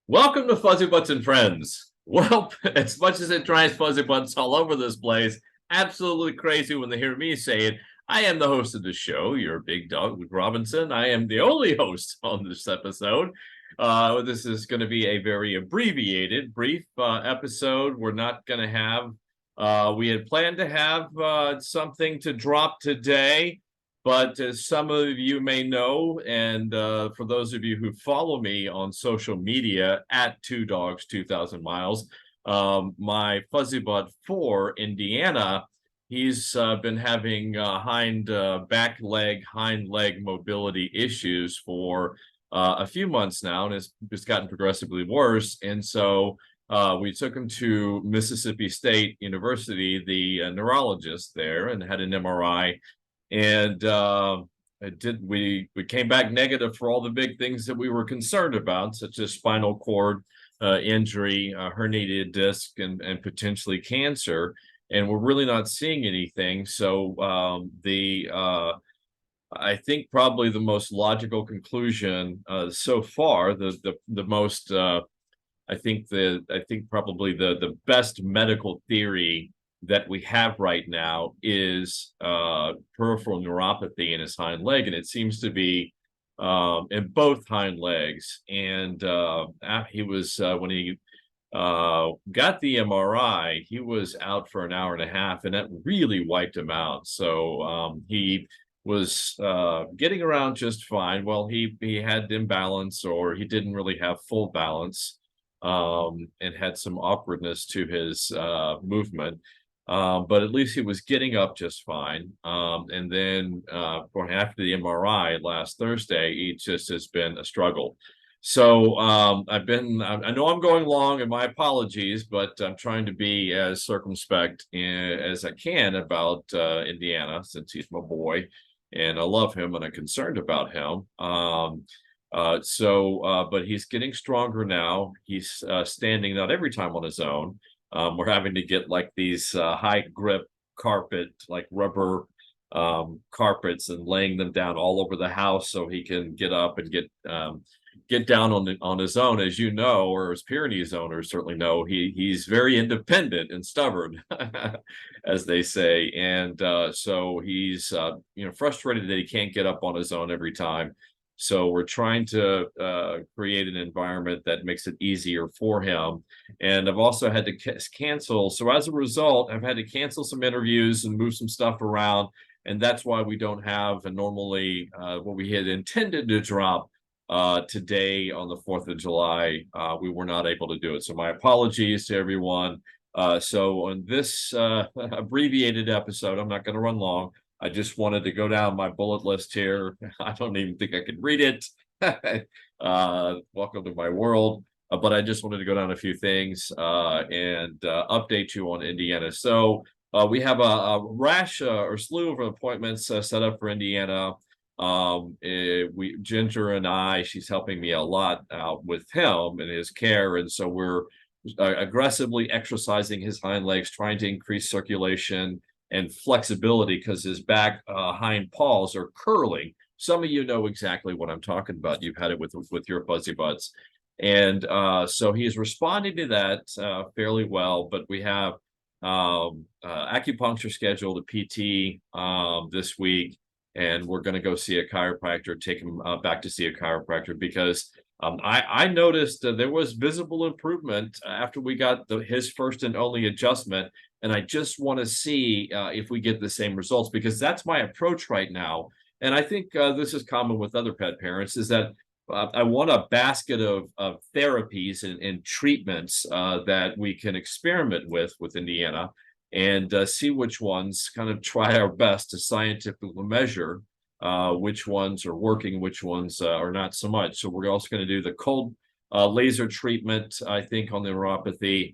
Welcome to Fuzzybutts and Friends. Well, as much as it drives Fuzzybutts all over this place, absolutely crazy when they hear me say it. I am the host of the show, Yer Big Dog with Robinson. I am the only host on this episode. This is going to be a very abbreviated, brief episode. We're not going to have, we had planned to have something to drop today. But as some of you may know, and for those of you who follow me on social media at 2dogs 2000 miles, my fuzzy butt for Indiana, he's been having hind leg mobility issues for a few months now, and it's gotten progressively worse. And so we took him to Mississippi State University, the neurologist there, and had an MRI. And we came back negative for all the big things that we were concerned about, such as spinal cord injury, herniated disc, and potentially cancer. And we're really not seeing anything. So I think probably the most logical conclusion so far, the most I think probably the best medical theory that we have right now is peripheral neuropathy in his hind leg, and it seems to be in both hind legs. And he was when he got the MRI, he was out for an hour and a half, and that really wiped him out. So he was getting around just fine. Well, he had imbalance, or he didn't really have full balance, and had some awkwardness to his movement. But at least he was getting up just fine. And then after the MRI last Thursday, it just has been a struggle. So I know I'm going long, and my apologies, but I'm trying to be as circumspect as I can about Indiana, since he's my boy and I love him and I'm concerned about him. But he's getting stronger now. He's standing not every time on his own. We're having to get like these high grip carpet, like rubber carpets, and laying them down all over the house so he can get up and get down on his own. As you know, or as Pyrenees owners certainly know, he's very independent and stubborn, as they say. And so he's frustrated that he can't get up on his own every time. So we're trying to create an environment that makes it easier for him. And I've also had to cancel. So as a result, I've had to cancel some interviews and move some stuff around. And that's why we don't have normally what we had intended to drop today on the 4th of July. We were not able to do it. So my apologies to everyone. So on this abbreviated episode, I'm not going to run long. I just wanted to go down my bullet list here. I don't even think I can read it. Welcome to my world. But I just wanted to go down a few things and update you on Indiana. So we have a rash or slew of appointments set up for Indiana. Ginger and I, she's helping me a lot out with him and his care. And so we're aggressively exercising his hind legs, trying to increase circulation and flexibility, because his back hind paws are curling. Some of you know exactly what I'm talking about. You've had it with your Fuzzybutts. And so he's responding to that fairly well. But we have acupuncture scheduled, a PT this week, and we're going to go see a chiropractor, take him back to see a chiropractor, because I noticed there was visible improvement after we got his first and only adjustment. And I just want to see if we get the same results, because that's my approach right now. And I think this is common with other pet parents, is that I want a basket of therapies and treatments that we can experiment with Indiana, and see which ones, kind of try our best to scientifically measure which ones are working, which ones are not so much. So we're also going to do the cold laser treatment, I think, on the neuropathy.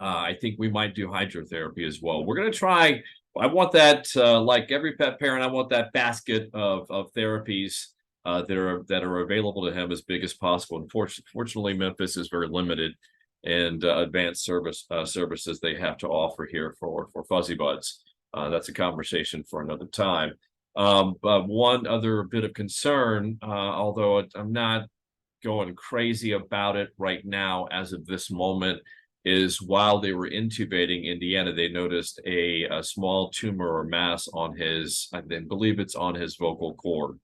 I think we might do hydrotherapy as well. We're going to try. I want that, like every pet parent, I want that basket of therapies that are available to him as big as possible. Unfortunately, Memphis is very limited and advanced services they have to offer here for Fuzzybutts. That's a conversation for another time. But one other bit of concern, although I'm not going crazy about it right now as of this moment is while they were intubating Indiana, they noticed a small tumor or mass on his, I believe it's on his vocal cord.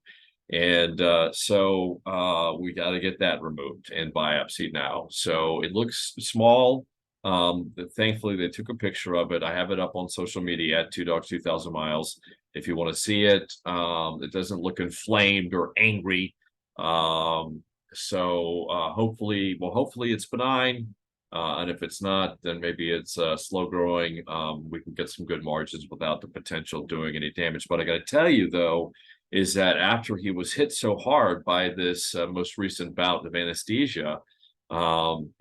And we got to get that removed and biopsied now. So it looks small. Thankfully, they took a picture of it. I have it up on social media at 2 Dogs 2,000 Miles. If you want to see it, it doesn't look inflamed or angry. Hopefully it's benign. And if it's not, then maybe it's slow growing. We can get some good margins without the potential doing any damage. But I got to tell you, though, is that after he was hit so hard by this most recent bout of anesthesia, I'm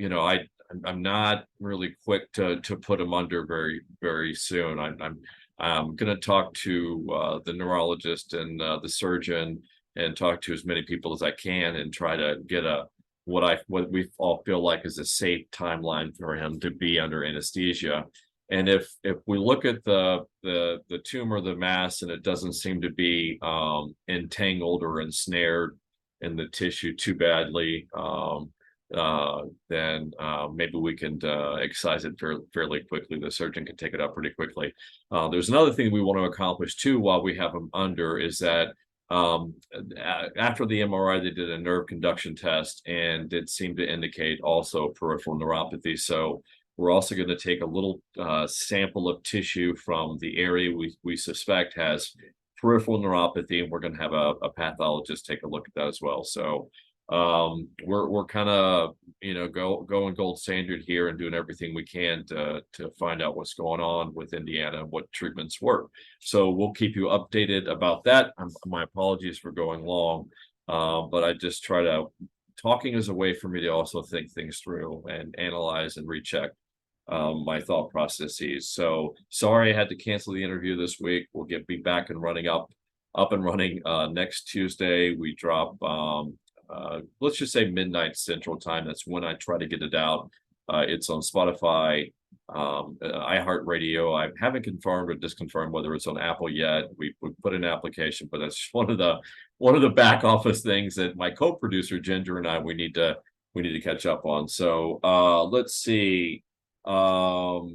not really quick to put him under very soon. I'm going to talk to the neurologist and the surgeon and talk to as many people as I can and try to get what we all feel like is a safe timeline for him to be under anesthesia. And if we look at the tumor, the mass, and it doesn't seem to be entangled or ensnared in the tissue too badly, then maybe we can excise it fairly quickly. The surgeon can take it up pretty quickly. There's another thing we want to accomplish too while we have him under is that after the MRI, they did a nerve conduction test, and it seemed to indicate also peripheral neuropathy. So we're also going to take a little sample of tissue from the area we suspect has peripheral neuropathy, and we're going to have a pathologist take a look at that as well. So we're kind of going gold standard here and doing everything we can to find out what's going on with Indiana and what treatments work. So we'll keep you updated about that. My apologies for going long, but I just try to talking is a way for me to also think things through and analyze and recheck my thought processes. So sorry I had to cancel the interview this week. We'll be back and running up and running next Tuesday. We drop let's just say midnight Central Time. That's when I try to get it out. It's on Spotify, iHeartRadio. I haven't confirmed or disconfirmed whether it's on Apple yet. We put in an application, but that's one of the back office things that my co-producer Ginger and I we need to catch up on. So let's see. All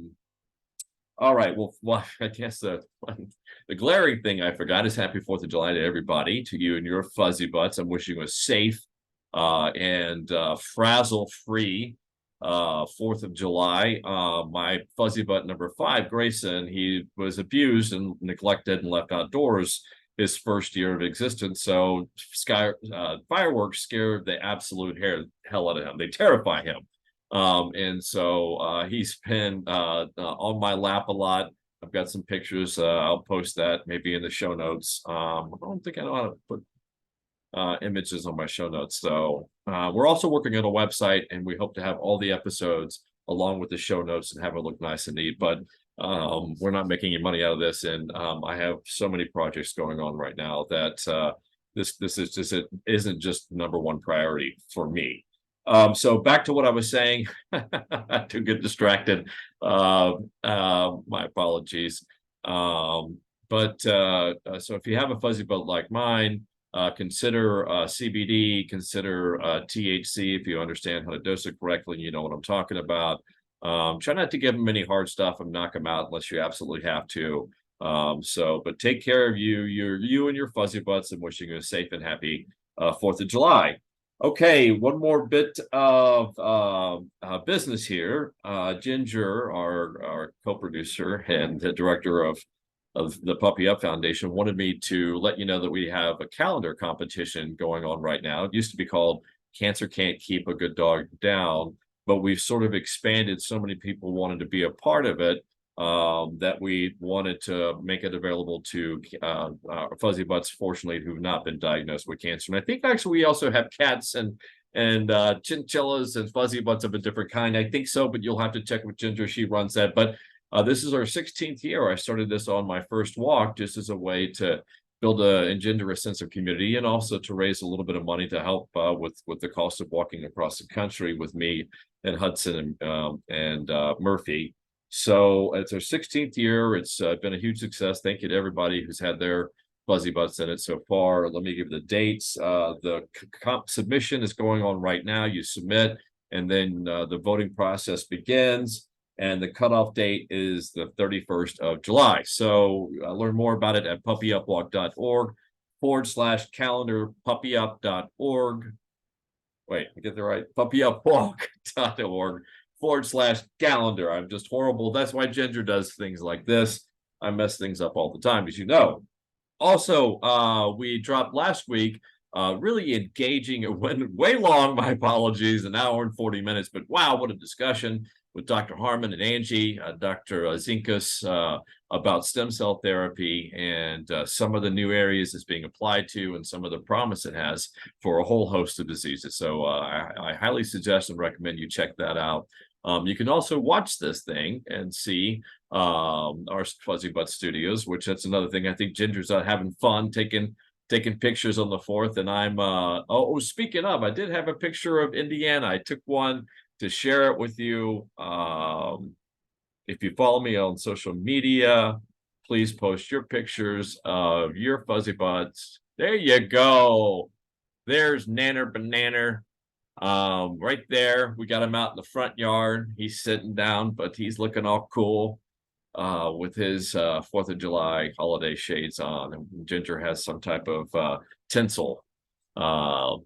right. Well, I guess the glaring thing I forgot is Happy 4th of July to everybody, to you and your fuzzy butts. I'm wishing you a safe and frazzle-free 4th of July. My fuzzy butt number 5, Grayson, he was abused and neglected and left outdoors his first year of existence. So fireworks scare the absolute hell out of him. They terrify him. And so he's been on my lap a lot. I've got some pictures. I'll post that maybe in the show notes. I don't think I know how to put images on my show notes. So we're also working on a website, and we hope to have all the episodes along with the show notes and have it look nice and neat. But we're not making any money out of this, and I have so many projects going on right now that this isn't just number one priority for me. So back to what I was saying, to get distracted. My apologies. So if you have a fuzzy butt like mine, consider CBD, consider THC if you understand how to dose it correctly and you know what I'm talking about. Try not to give them any hard stuff and knock them out unless you absolutely have to. But take care of you and your fuzzy butts, and wishing you a safe and happy 4th of July. Okay, one more bit of business here. Ginger, our co-producer and the director of the Puppy Up Foundation, wanted me to let you know that we have a calendar competition going on right now. It used to be called Cancer Can't Keep a Good Dog Down, but we've sort of expanded. So many people wanted to be a part of it that we wanted to make it available to fuzzy butts, fortunately, who've not been diagnosed with cancer. And I think actually we also have cats and chinchillas and fuzzy butts of a different kind. I think so, but you'll have to check with Ginger. She runs that. But this is our 16th year. I started this on my first walk just as a way to build and engender a sense of community, and also to raise a little bit of money to help with the cost of walking across the country with me and Hudson and Murphy. So it's our 16th year. It's been a huge success. Thank you to everybody who's had their Fuzzybutts in it so far. Let me give you the dates. The submission is going on right now. You submit, and then the voting process begins. And the cutoff date is the 31st of July. So learn more about it at puppyupwalk.org/calendar, puppyup.org. Wait, I get that right? puppyupwalk.org/calendar. I'm just horrible. That's why Ginger does things like this. I mess things up all the time, as you know. Also, we dropped last week, really engaging. It went way long. My apologies, an hour and 40 minutes. But wow, what a discussion with Dr. Harmon and Angie, Dr. Zinkus, about stem cell therapy and some of the new areas it's being applied to and some of the promise it has for a whole host of diseases. So I highly suggest and recommend you check that out. You can also watch this thing and see our Fuzzybutts Studios, which that's another thing. I think Ginger's having fun taking pictures on the 4th, and I'm speaking of, I did have a picture of Indiana. I took one to share it with you. If you follow me on social media, please post your pictures of your Fuzzybutts. There you go. There's Nanner Banana. Right there, we got him out in the front yard. He's sitting down, but he's looking all cool with his 4th of July holiday shades on. And Ginger has some type of tinsel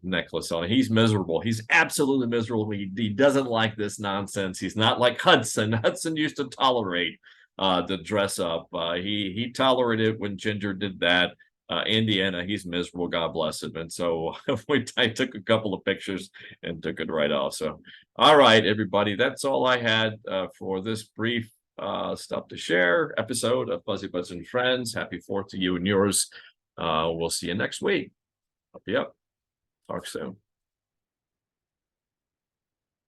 necklace on. He's miserable. He's absolutely miserable. He doesn't like this nonsense. He's not like Hudson. Hudson used to tolerate the dress up. He tolerated when Ginger did that. Indiana, he's miserable. God bless him. And so I took a couple of pictures and took it right off. So, all right, everybody, that's all I had for this brief stuff to share episode of Fuzzybutts and Friends. Happy 4th to you and yours. We'll see you next week. Up. Talk soon.